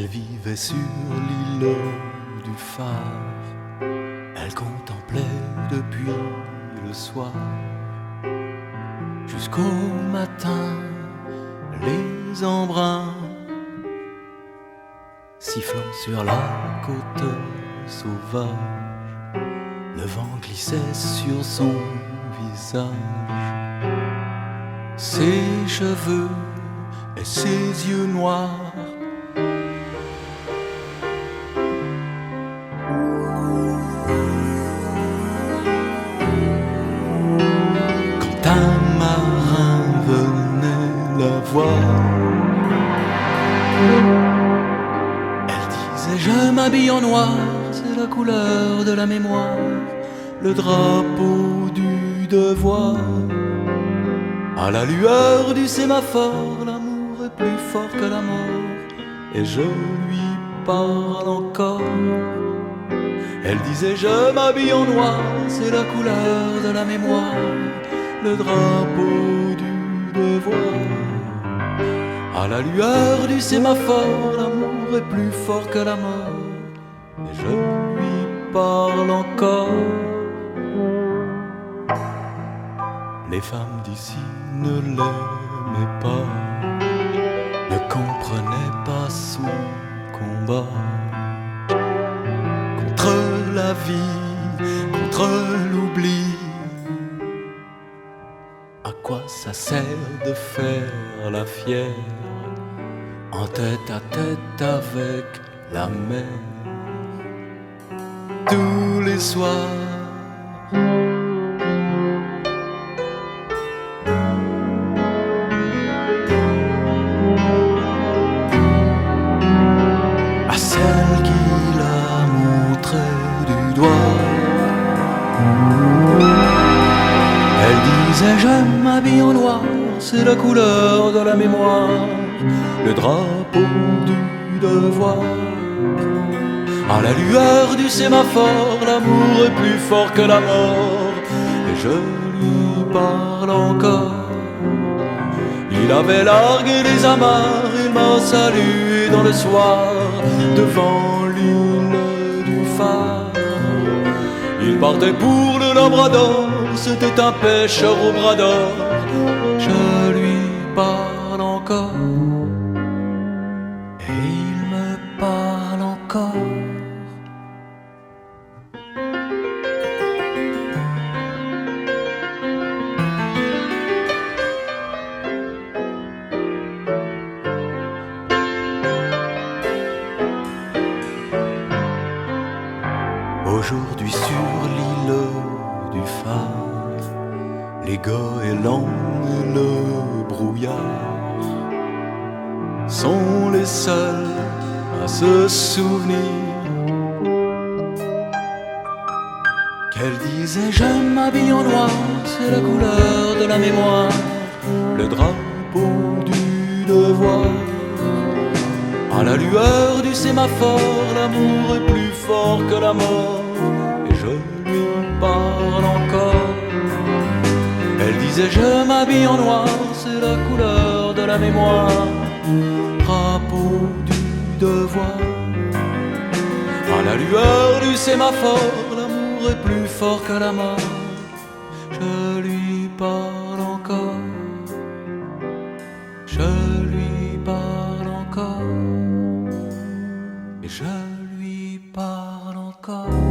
Elle vivait sur l'île du phare, elle contemplait depuis le soir jusqu'au matin les embruns sifflant sur la côte sauvage. Le vent glissait sur son visage, ses cheveux et ses yeux noirs. Quand un marin venait la voir, elle disait: je m'habille en noir, c'est la couleur de la mémoire, le drapeau du devoir. À la lueur du sémaphore, l'amour est plus fort que la mort, et je lui parle encore. Elle disait: je m'habille en noir, c'est la couleur de la mémoire, le drapeau du devoir. À la lueur du sémaphore, l'amour est plus fort que la mort, et je lui parle encore. Les femmes d'ici ne l'aimaient pas, ne comprenaient pas son combat contre la vie, contre l'oubli. À quoi ça sert de faire la fière en tête à tête avec la mer tous les soirs? À celle qui l'a montré du doigt, elle disait: je m'habille en noir, c'est la couleur de la mémoire, le drapeau du devoir. À la lueur du sémaphore, l'amour est plus fort que la mort, et je lui parle encore. Il avait largué les amarres, il m'a salué dans le soir, devant l'île du phare. Il partait pour le Labrador, c'était un pêcheur au bras d'or. Je lui parle encore, et il me parle encore. Aujourd'hui sur l'île du phare, les goélands et le brouillard sont les seuls à se souvenir qu'elle disait: je m'habille en noir, c'est la couleur de la mémoire, le drapeau du devoir. À la lueur du sémaphore, l'amour est plus fort que la mort, et je lui parle encore. Elle disait: je m'habille en noir, c'est la couleur de la mémoire, drapeau du devoir. À la lueur du sémaphore, l'amour est plus fort que la mort, je lui parle encore, je lui parle encore, et je lui parle encore.